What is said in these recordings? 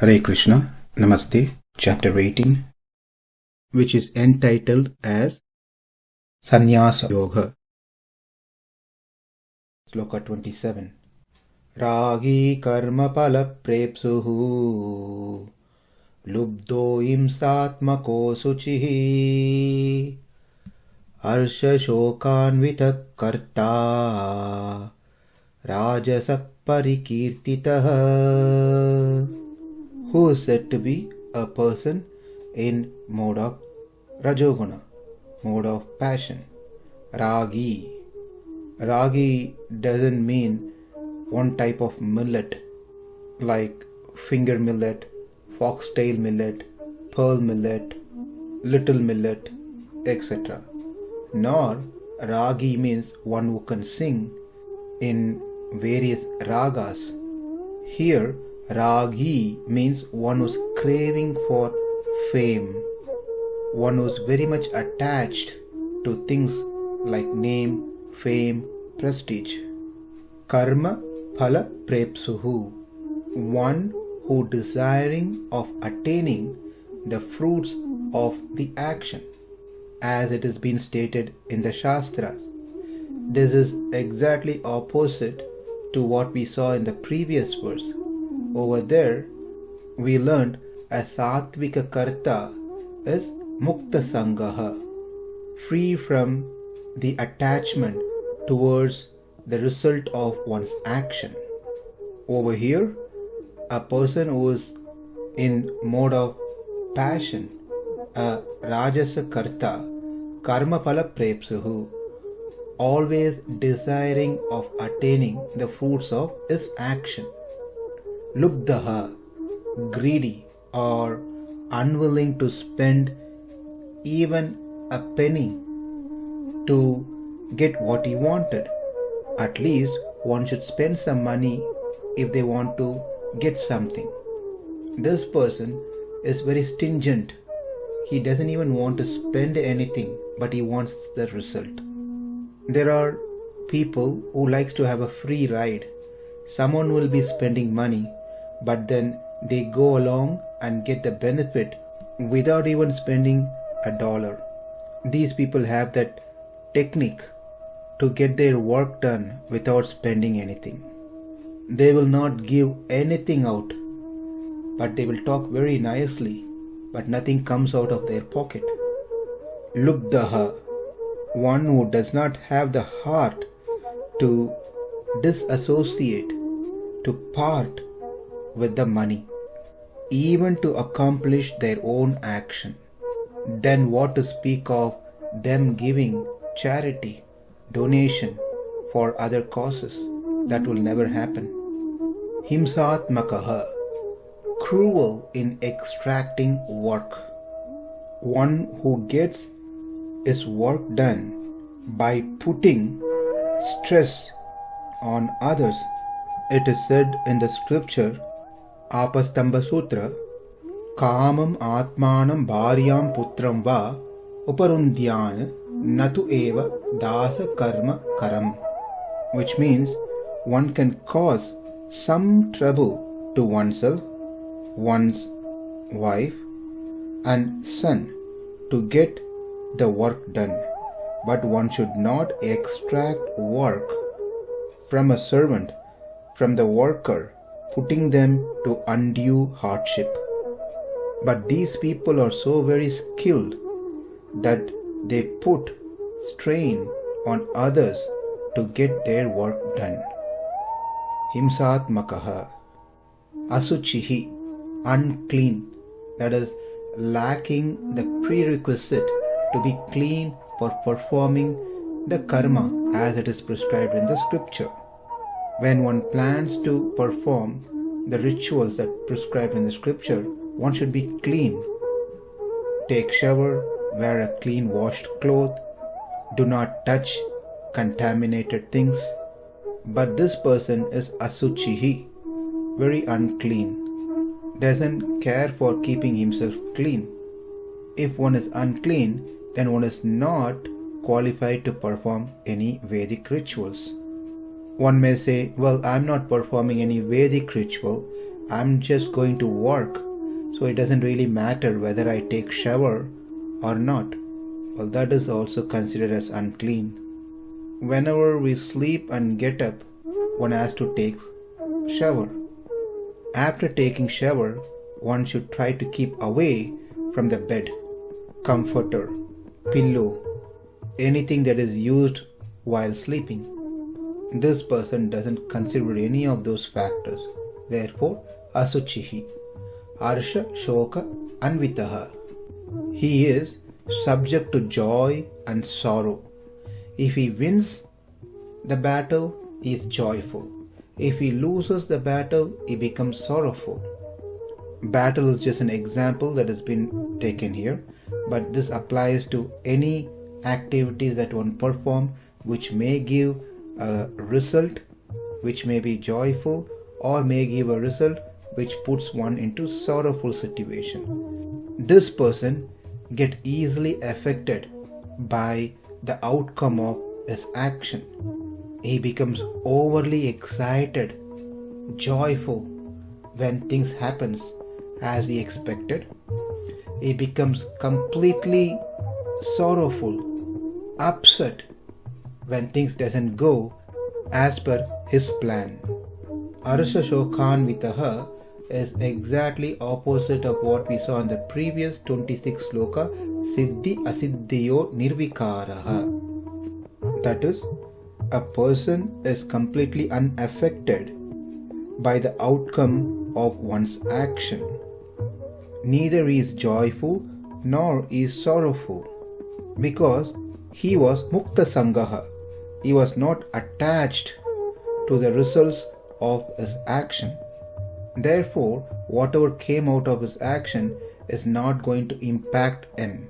Hare Krishna, Namaste, Chapter 18, which is entitled as Sannyasa Yoga. Sloka 27. Rāgī karma-phala-prepsur lubdho hiṁsātmako śuciḥ harṣa-śokānvitaḥ kartā rājasaḥ parikīrtitaḥ. Who is said to be a person in mode of rajoguna, mode of passion. Rāgī. Rāgī doesn't mean one type of millet like finger millet, foxtail millet, pearl millet, little millet, etc. Nor Rāgī means one who can sing in various ragas. Here Rāgī means one who's craving for fame, one who's very much attached to things like name, fame, prestige. Karma-phala-prepsur, one who desiring of attaining the fruits of the action, as it has been stated in the Shastras. This is exactly opposite to what we saw in the previous verse. Over there, we learned a sattvika kartā is mukta sangaha, free from the attachment towards the result of one's action. Over here, a person who is in mode of passion, a rājasaḥ kartā, karma-phala-prepsur, always desiring of attaining the fruits of his action. Lubdho, greedy or unwilling to spend even a penny to get what he wanted. At least one should spend some money if they want to get something. This person is very stingent. He doesn't even want to spend anything, but he wants the result. There are people who likes to have a free ride. Someone will be spending money, but then they go along and get the benefit without even spending $1. These people have that technique to get their work done without spending anything. They will not give anything out, but they will talk very nicely, but nothing comes out of their pocket. Lubdho, one who does not have the heart to disassociate, to part with the money, even to accomplish their own action. Then what to speak of them giving charity, donation for other causes? That will never happen. Hiṁsātmako, cruel in extracting work. One who gets his work done by putting stress on others. It is said in the scripture, Apastamba Sutra, Kāmam Atmanam Bharyam Putram Va Uparundhyāna Natu Eva Dasa Karma Karam, which means one can cause some trouble to oneself, one's wife and son to get the work done, but one should not extract work from a servant, from the worker, putting them to undue hardship. But these people are so very skilled that they put strain on others to get their work done. Hiṁsātmako, asuciḥ, unclean, that is lacking the prerequisite to be clean for performing the karma as it is prescribed in the scripture. When one plans to perform the rituals that prescribed in the scripture, one should be clean. Take shower, wear a clean washed cloth, do not touch contaminated things. But this person is asuciḥ, very unclean, doesn't care for keeping himself clean. If one is unclean, then one is not qualified to perform any Vedic rituals. One may say, well, I'm not performing any Vedic ritual, I'm just going to work, so it doesn't really matter whether I take shower or not. Well, that is also considered as unclean. Whenever we sleep and get up, one has to take shower. After taking shower, one should try to keep away from the bed, comforter, pillow, anything that is used while sleeping. This person doesn't consider any of those factors. Therefore, asuciḥ, harṣa-śokānvitaḥ. He is subject to joy and sorrow. If he wins the battle, he is joyful. If he loses the battle, he becomes sorrowful. Battle is just an example that has been taken here, but this applies to any activities that one perform which may give a result which may be joyful or may give a result which puts one into sorrowful situation. This person get easily affected by the outcome of his action. He becomes overly excited, joyful when things happens as he expected. He becomes completely sorrowful, upset when things doesn't go as per his plan. harṣa-śokānvitaḥ is exactly opposite of what we saw in the previous 26 sloka, siddhi asiddhiyo nirvikaraha. That is, a person is completely unaffected by the outcome of one's action. Neither he is joyful nor is sorrowful, because he was mukta sangaha. He was not attached to the results of his action. Therefore, whatever came out of his action is not going to impact him.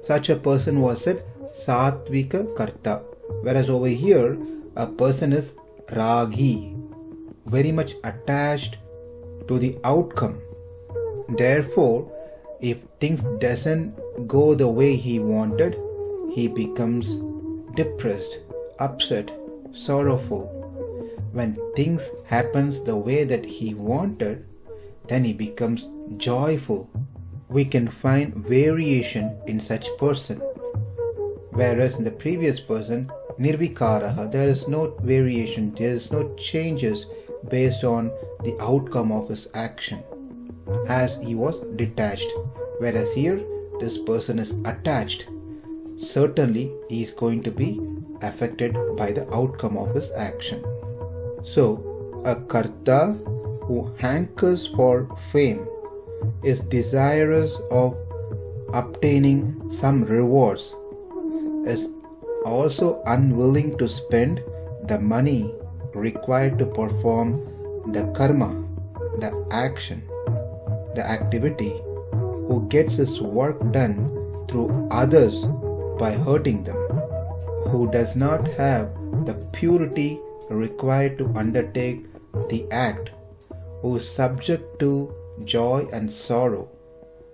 Such a person was said satvika kartā, whereas over here a person is rāgī, very much attached to the outcome. Therefore, if things doesn't go the way he wanted, he becomes depressed, upset, sorrowful. When things happens the way that he wanted, then he becomes joyful. We can find variation in such person. Whereas in the previous person, nirvikaraha, there is no variation, there is no changes based on the outcome of his action, as he was detached. Whereas here, this person is attached. Certainly, he is going to be affected by the outcome of his action. So, a kartā who hankers for fame is desirous of obtaining some rewards, is also unwilling to spend the money required to perform the karma, the action, the activity, who gets his work done through others by hurting them, who does not have the purity required to undertake the act, who is subject to joy and sorrow.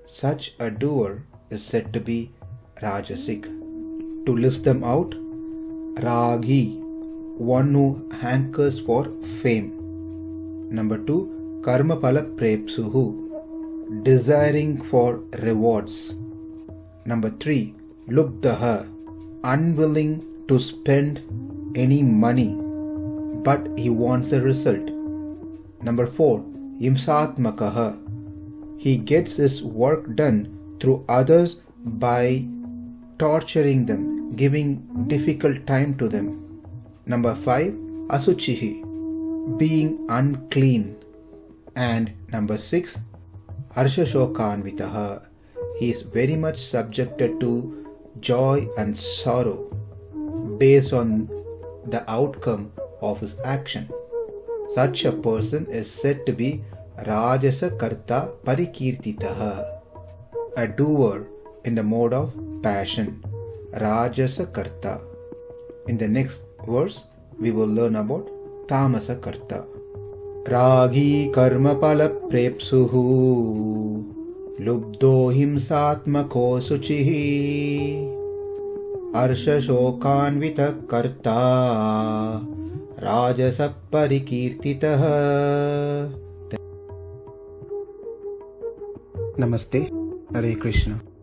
Such a doer is said to be rājasaḥ. To list them out, rāgī, one who hankers for fame. Number 2, karma-phala-prepsur, desiring for rewards. Number 3, lubdho, unwilling to spend any money, but he wants a result. Number 4, hiṁsātmako, he gets his work done through others by torturing them, giving difficult time to them. Number 5, asuciḥ, being unclean. And number 6, harṣa-śokānvitaḥ, he is very much subjected to joy and sorrow based on the outcome of his action. Such a person is said to be rājasaḥ kartā parikīrtitaḥ, a doer in the mode of passion, rājasaḥ kartā. In the next verse, we will learn about tamasa kartā. Rāgī karma-phala-prepsur, lubdho hiṁsātmako śuciḥ, harṣa-śokānvitaḥ kartā, rājasaḥ parikīrtitaḥ. Namaste. Hare Krishna.